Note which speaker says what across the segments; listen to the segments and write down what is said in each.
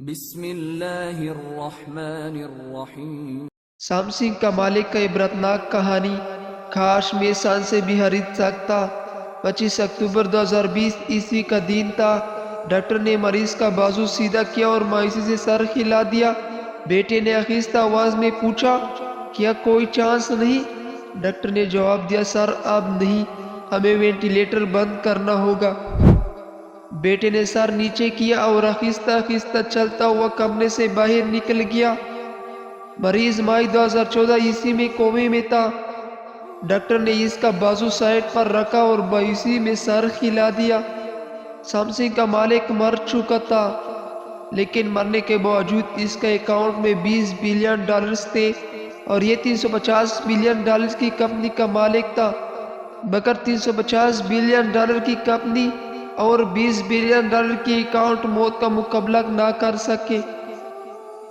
Speaker 1: بسم اللہ الرحمن الرحیم۔
Speaker 2: سامسنگ کا مالک کا عبرتناک کہانی کاش میں سان سے بھی خرید سکتا۔ 25 اکتوبر 2020 عیسوی کا دن تھا۔ ڈاکٹر نے مریض کا بازو سیدھا کیا اور مایوسی سے سر ہلا دیا۔ بیٹے نے آہستہ آواز میں پوچھا، کیا کوئی چانس نہیں؟ ڈاکٹر نے جواب دیا، سر اب نہیں، ہمیں وینٹیلیٹر بند کرنا ہوگا۔ بیٹے نے سر نیچے کیا اور آہستہ آہستہ چلتا ہوا کمرے سے باہر نکل گیا۔ مریض مئی 2014 عیسوی میں کومے میں تھا۔ ڈاکٹر نے اس کا بازو سائڈ پر رکھا اور مایوسی میں سر ہلا دیا۔ سامسنگ کا مالک مر چکا تھا، لیکن مرنے کے باوجود اس کا اکاؤنٹ میں $20 بلین تھے اور یہ $350 بلین کی کمپنی کا مالک تھا، مگر $350 بلین کی کمپنی اور $20 بلین کی اکاؤنٹ موت کا مقابلہ نہ کر سکے۔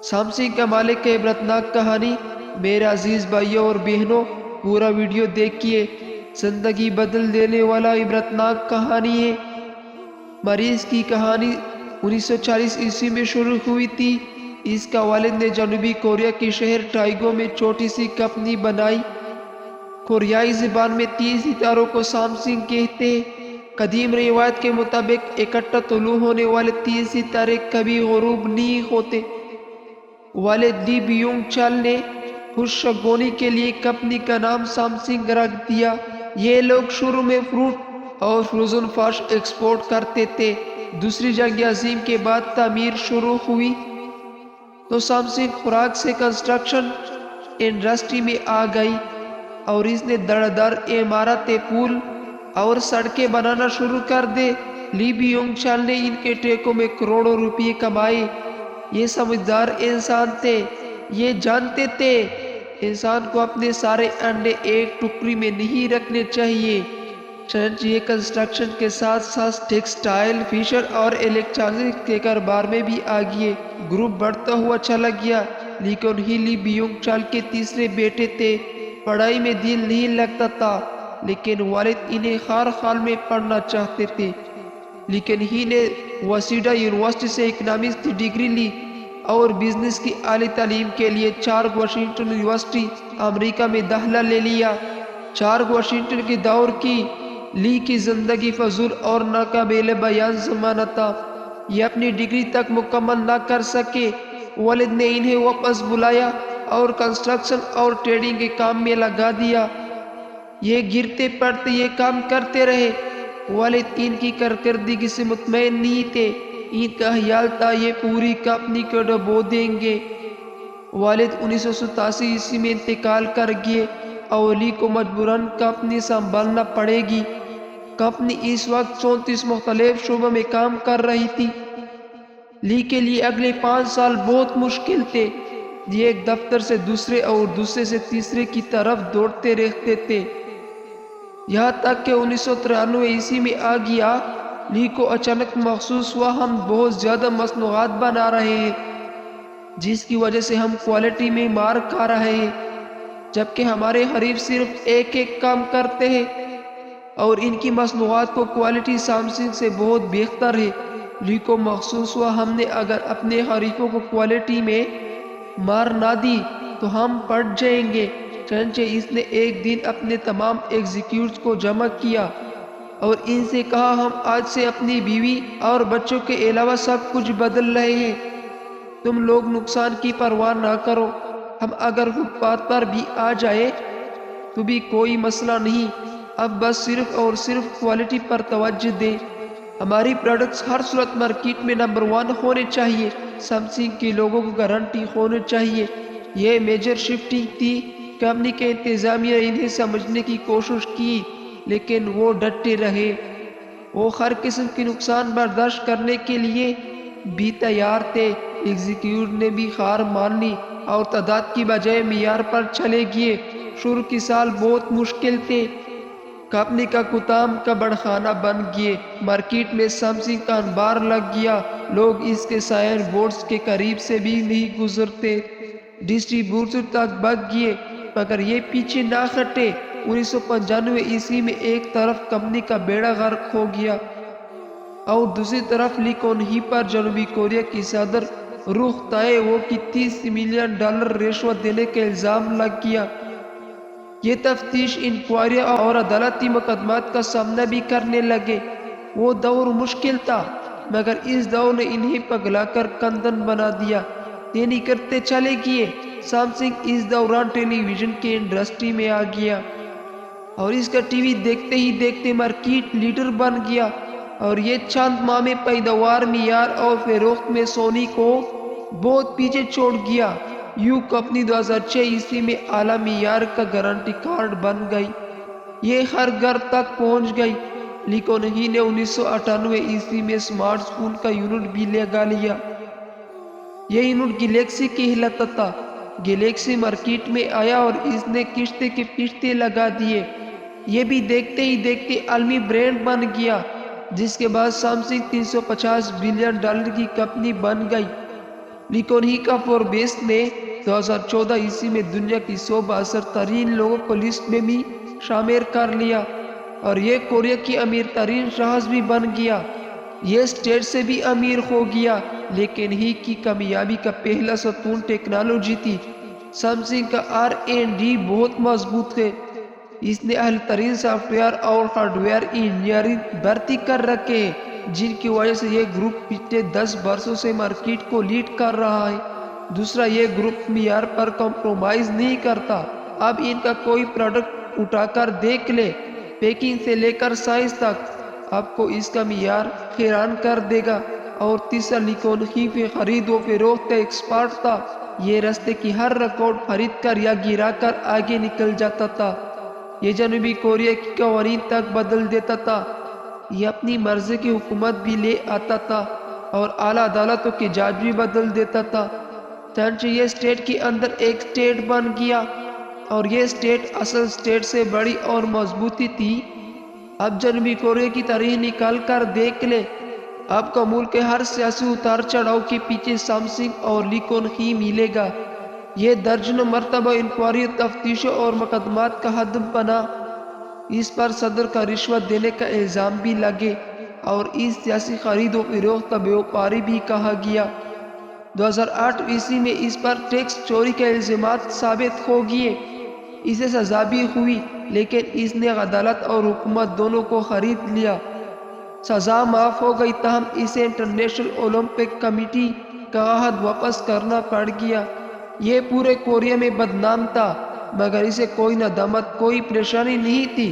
Speaker 2: سامسنگ کا مالک کی عبرتناک کہانی۔ میرے عزیز بھائیوں اور بہنوں، پورا ویڈیو دیکھیے، زندگی بدل دینے والا عبرتناک کہانی ہے۔ مریض کی کہانی 1940 عیسوی میں شروع ہوئی تھی۔ اس کا والد نے جنوبی کوریا کے شہر ٹائگو میں چھوٹی سی کمپنی بنائی۔ کوریائی زبان میں 3 ستاروں کو سامسنگ کہتے ہیں۔ قدیم روایت کے مطابق اکٹھا طلوع ہونے والے 3 ستارے کبھی غروب نہیں ہوتے۔ والد لی بیونگ چال نے خوشگوانی کے لیے کمپنی کا نام سامسنگ رکھ دیا۔ یہ لوگ شروع میں فروٹ اور فروزن فش ایکسپورٹ کرتے تھے۔ دوسری جنگ عظیم کے بعد تعمیر شروع ہوئی تو سامسنگ خوراک سے کنسٹرکشن انڈسٹری میں آ گئی اور اس نے دھڑ دھڑ عمارتیں، پل اور سڑکیں بنانا شروع کر دے۔ لی بیونگ چال نے ان کے ٹھیکوں میں کروڑوں روپے کمائے۔ یہ سمجھدار انسان تھے، یہ جانتے تھے انسان کو اپنے سارے انڈے ایک ٹوکری میں نہیں رکھنے چاہیے۔ چنانچہ یہ کنسٹرکشن کے ساتھ ساتھ ٹیکسٹائل، فیشن اور الیکٹرانکس کے کاروبار میں بھی آگے گروپ بڑھتا ہوا چلا گیا۔ لیکن ہی لی بیونگ چال کے تیسرے بیٹے تھے۔ پڑھائی میں دل نہیں لگتا تھا، لیکن والد انہیں ہر حال میں پڑھنا چاہتے تھے۔ لیکن ہی نے واسیڈا یونیورسٹی سے اکنامکس کی ڈگری لی اور بزنس کی اعلی تعلیم کے لیے چارلز واشنگٹن یونیورسٹی امریکہ میں داخلہ لے لیا۔ چارلز واشنگٹن کے دور کی لی کی زندگی فضول اور ناقابل بیان زمانہ تھا۔ یہ اپنی ڈگری تک مکمل نہ کر سکے۔ والد نے انہیں واپس بلایا اور کنسٹرکشن اور ٹریڈنگ کے کام میں لگا دیا۔ یہ گرتے پڑتے یہ کام کرتے رہے۔ والد ان کی کارکردگی سے مطمئن نہیں تھے۔ ان کا خیال تھا یہ پوری کمپنی کو ڈبو دیں گے۔ والد 1987 عیسوی میں انتقال کر گئے اور لی کو مجبوراً کمپنی سنبھالنا پڑے گی۔ کمپنی اس وقت 34 مختلف شعبوں میں کام کر رہی تھی۔ لی کے لیے اگلے 5 سال بہت مشکل تھے۔ یہ ایک دفتر سے دوسرے اور دوسرے سے تیسرے کی طرف دوڑتے رہتے تھے، یہاں تک کہ 1993 عیسوی میں آ گیا۔ لی کو اچانک محسوس ہوا ہم بہت زیادہ مصنوعات بنا رہے ہیں، جس کی وجہ سے ہم کوالٹی میں مار کھا رہے ہیں، جبکہ ہمارے حریف صرف ایک کام کرتے ہیں اور ان کی مصنوعات کو کوالٹی سامسنگ سے بہت بہتر ہے۔ لی کو محسوس ہوا ہم نے اگر اپنے حریفوں کو کوالٹی میں مار نہ دی تو ہم پٹ جائیں گے۔ چنانچہ اس نے ایک دن اپنے تمام ایگزیکٹوز کو جمع کیا اور ان سے کہا، ہم آج سے اپنی بیوی اور بچوں کے علاوہ سب کچھ بدل رہے ہیں۔ تم لوگ نقصان کی پرواہ نہ کرو، ہم اگر فٹ پاتھ پر بھی آ جائے تو بھی کوئی مسئلہ نہیں، اب بس صرف اور صرف کوالٹی پر توجہ دیں۔ ہماری پروڈکٹس ہر صورت مارکیٹ میں نمبر 1 ہونے چاہیے، سامسنگ کے لوگوں کو گارنٹی ہونی چاہیے۔ یہ میجر شفٹنگ تھی۔ کمپنی کے انتظامیہ نے انہیں سمجھنے کی کوشش کی، لیکن وہ ڈٹے رہے۔ وہ ہر قسم کی نقصان برداشت کرنے کے لیے بھی تیار تھے۔ ایگزیکٹیو نے بھی ہار مان لی اور تعداد کی بجائے معیار پر چلے گئے۔ شروع کے سال بہت مشکل تھے۔ کمپنی کا کتام کبڑ خانہ بن گئے۔ مارکیٹ میں سامسنگ کا انبار لگ گیا۔ لوگ اس کے سائن بورڈز کے قریب سے بھی نہیں گزرتے۔ ڈسٹریبیوٹر تک بھگ گئے، مگر یہ پیچھے نہ ہٹے۔ 1995 عیسوی میں ایک طرف کمپنی کا بیڑا غرق ہو گیا اور دوسری طرف لی کون ہی پر جنوبی کوریا کی صدر رخ تائے وہ کہ $30 ملین رشوت دینے کا الزام لگ گیا۔ یہ تفتیش، انکوائری اور عدالتی مقدمات کا سامنا بھی کرنے لگے۔ وہ دور مشکل تھا، مگر اس دور نے انہیں پگلا کر کندن بنا دیا۔ تینی کرتے چلے گئے۔ سامسنگ اس دوران ٹیلی ویژن کی انڈسٹری میں آ گیا اور اس کا ٹی وی دیکھتے ہی دیکھتے مارکیٹ لیڈر بن گیا، اور یہ چند ماہ میں پیداوار، معیار اور فروخت میں سونی کو بہت پیچھے چھوڑ گیا۔ یوں کمپنی 2006 میں اعلیٰ معیار کا گارنٹی کارڈ بن گئی۔ یہ ہر گھر تک پہنچ گئی، لیکن ہی نے 1998 میں اسمارٹ فون کا یونٹ بھی لگا لیا۔ یہ یونٹ گلیکسی کہلاتا تھا۔ گلیکسی مارکیٹ میں آیا اور اس نے کشتے کے پشتے لگا دیے۔ یہ بھی دیکھتے ہی دیکھتے عالمی برانڈ بن گیا، جس کے بعد سامسنگ $350 بلین کی کمپنی بن گئی۔ لیکن ہی کا فوربس نے 2014 میں دنیا کی 100 بااثر ترین لوگوں کو لسٹ میں بھی شامل کر لیا، اور یہ کوریا کی امیر ترین شخص بھی بن گیا۔ یہ اسٹیٹ سے بھی امیر ہو گیا، لیکن ہی کی کامیابی کا پہلا ستون ٹیکنالوجی تھی۔ سامسنگ کا R&D بہت مضبوط ہے۔ اس نے اعلیٰ ترین سافٹ ویئر اور ہارڈ ویئر انجینئرنگ بھرتی کر رکھے ہیں، جن کی وجہ سے یہ گروپ پچھلے 10 برسوں سے مارکیٹ کو لیڈ کر رہا ہے۔ دوسرا، یہ گروپ معیار پر کمپرومائز نہیں کرتا۔ اب ان کا کوئی پروڈکٹ اٹھا کر دیکھ لے، پیکنگ سے لے کر سائز تک، آپ کو اس کا معیار حیران کر دے گا۔ اور تیسرا، لیکن ہی خرید و فروخت کا ایکسپرٹ تھا۔ یہ راستے کی ہر ریکارڈ خرید کر یا گرا کر آگے نکل جاتا تھا۔ یہ جنوبی کوریا کی قوانین تک بدل دیتا تھا۔ یہ اپنی مرضی کی حکومت بھی لے آتا تھا اور اعلیٰ عدالتوں کے جج بھی بدل دیتا تھا۔ چنانچہ یہ اسٹیٹ کے اندر ایک اسٹیٹ بن گیا، اور یہ اسٹیٹ اصل اسٹیٹ سے بڑی اور مضبوطی تھی۔ اب جنوبی کوریا کی تاریخ نکال کر دیکھ لے، آپ کا ملک کے ہر سیاسی اتار چڑھاؤ کے پیچھے سامسنگ اور لیکن ہی ملے گا۔ یہ درجنوں مرتبہ انکوائریوں، تفتیشوں اور مقدمات کا ہدف بنا۔ اس پر صدر کا رشوت دینے کا الزام بھی لگے، اور اس سیاسی خرید و فروخت کا بیوپاری بھی کہا گیا۔ 2008 میں اس پر ٹیکس چوری کے الزامات ثابت ہو گئے۔ اسے سزا بھی ہوئی، لیکن اس نے عدالت اور حکومت دونوں کو خرید لیا۔ سزا معاف ہو گئی، تاہم اسے انٹرنیشنل اولمپک کمیٹی کا عہد واپس کرنا پڑ گیا۔ یہ پورے کوریا میں بدنام تھا، مگر اسے کوئی ندامت، کوئی پریشانی نہیں تھی۔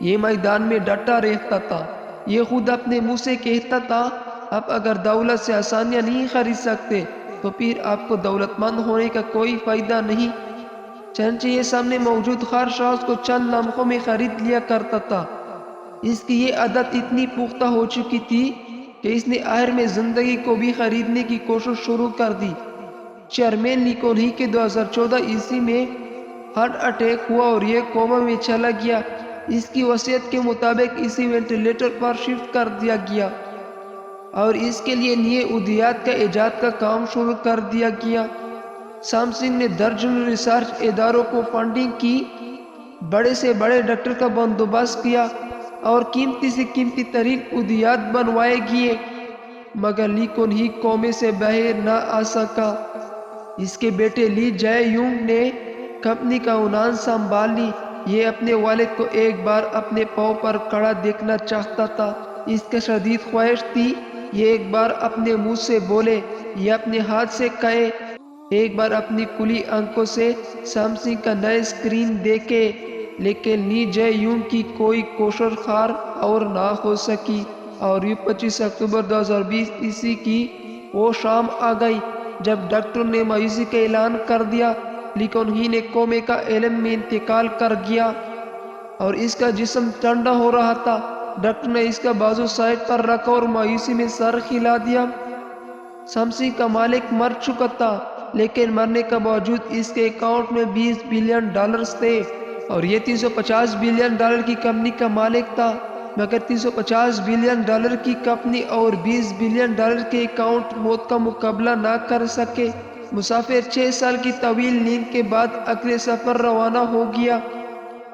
Speaker 2: یہ میدان میں ڈٹا رہتا تھا۔ یہ خود اپنے منہ سے کہتا تھا، آپ اگر دولت سے آسانیاں نہیں خرید سکتے تو پھر آپ کو دولت مند ہونے کا کوئی فائدہ نہیں۔ چنانچہ یہ سامنے موجود ہر شخص کو چند لمحوں میں خرید لیا کرتا تھا۔ اس کی یہ عادت اتنی پختہ ہو چکی تھی کہ اس نے آخر میں زندگی کو بھی خریدنے کی کوشش شروع کر دی۔ چیئرمین لی کون ہی کے 2014 میں ہارٹ اٹیک ہوا اور یہ کوما میں چلا گیا۔ اس کی وصیت کے مطابق اسے وینٹیلیٹر پر شفٹ کر دیا گیا، اور اس کے لیے نئے ادویات کا ایجاد کا کام شروع کر دیا گیا۔ سامسنگ نے درجنوں ریسرچ اداروں کو فنڈنگ کی، بڑے سے بڑے ڈاکٹر کا بندوبست کیا، اور قیمتی سے قیمتی ترین ادویات بنوائے گئے، مگر لی کون ہی کومے سے باہر نہ آ سکا۔ اس کے بیٹے لی جائے یونگ نے کمپنی کا عنان سنبھال لی۔ یہ اپنے والد کو ایک بار اپنے پاؤں پر کھڑا دیکھنا چاہتا تھا۔ اس کا شدید خواہش تھی یہ ایک بار اپنے منہ سے بولے یا اپنے ہاتھ سے کہے، ایک بار اپنی کھلی آنکھوں سے سامسنگ کا نیا اسکرین دیکھے، لیکن لی جے یونگ کی کوئی کوشش خار اور نہ ہو سکی۔ اور 25 اکتوبر 2020 کی وہ شام آ گئی جب ڈاکٹر نے مایوسی کا اعلان کر دیا، لیکن ہی نے کومے کا عالم میں انتقال کر گیا اور اس کا جسم ٹھنڈا ہو رہا تھا۔ ڈاکٹر نے اس کا بازو سائڈ پر رکھا اور مایوسی میں سر ہلا دیا۔ سامسنگ کا مالک مر چکا تھا، لیکن مرنے کا باوجود اس کے اکاؤنٹ میں $20 بلین تھے، اور یہ $350 بلین کی کمپنی کا مالک تھا، مگر $350 بلین کی کمپنی اور $20 بلین کے اکاؤنٹ موت کا مقابلہ نہ کر سکے۔ مسافر 6 سال کی طویل نیند کے بعد اگلے سفر روانہ ہو گیا۔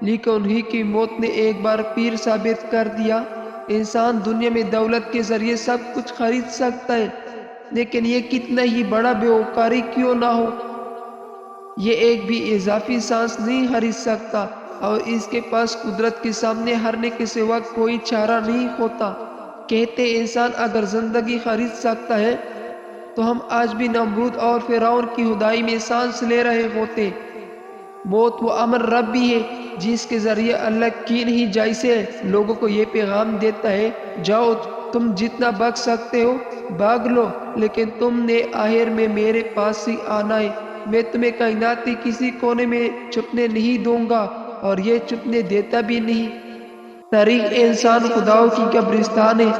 Speaker 2: لیکن ہی کی موت نے ایک بار پھر ثابت کر دیا، انسان دنیا میں دولت کے ذریعے سب کچھ خرید سکتا ہے، لیکن یہ کتنا ہی بڑا بیوقاری کیوں نہ ہو، یہ ایک بھی اضافی سانس نہیں خرید سکتا، اور اس کے پاس قدرت کے سامنے ہارنے کے سوا کوئی چارہ نہیں ہوتا۔ کہتے انسان اگر زندگی خرید سکتا ہے تو ہم آج بھی نمرود اور فرعون کی خدائی میں سانس لے رہے ہوتے۔ موت وہ امر ربی ہے جس کے ذریعے اللہ کین ہی جیسے لوگوں کو یہ پیغام دیتا ہے، جاؤ تم جتنا بھاگ سکتے ہو بھاگ لو، لیکن تم نے آخر میں میرے پاس ہی آنا ہے، میں تمہیں کائنات کے کسی کونے میں چھپنے نہیں دوں گا اور یہ چھپنے دیتا بھی نہیں۔ تاریخ انسان خداؤں کی قبرستان ہے،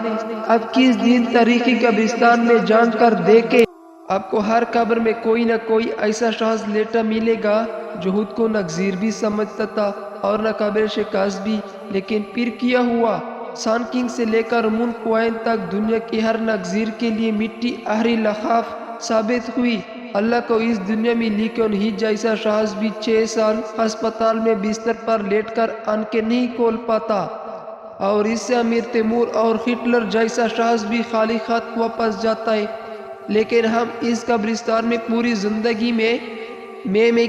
Speaker 2: اب کس دن تاریخی قبرستان میں جان کر دیکھے۔ آپ کو ہر قبر میں کوئی نہ کوئی ایسا شخص لیٹا ملے گا جو خود کو نگزیر بھی سمجھتا تھا اور نہ قابل شکست بھی، لیکن پھر کیا ہوا؟ سان کنگ سے لے کر مون کوائن تک دنیا کی ہر نگزیر کے لیے مٹی آخری لحاف ثابت ہوئی۔ اللہ کو اس دنیا میں لیکن ہی جیسا شخص بھی 6 سال ہسپتال میں بستر پر لیٹ کر آنکھیں نہیں کھول پاتا، اور اس سے امیر تیمور اور ہٹلر جیسا شخص بھی خالی خط واپس جاتا ہے، لیکن ہم اس قبرستان میں پوری زندگی میں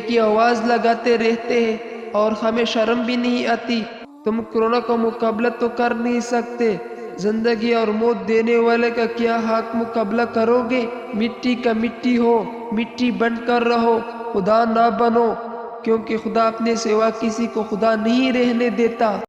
Speaker 2: کی آواز لگاتے رہتے ہیں اور ہمیں شرم بھی نہیں آتی۔ تم کرونا کا مقابلہ تو کر نہیں سکتے، زندگی اور موت دینے والے کا کیا حق مقابلہ کرو گے؟ مٹی کا مٹی ہو، مٹی بن کر رہو، خدا نہ بنو، کیونکہ خدا اپنے سوا کسی کو خدا نہیں رہنے دیتا۔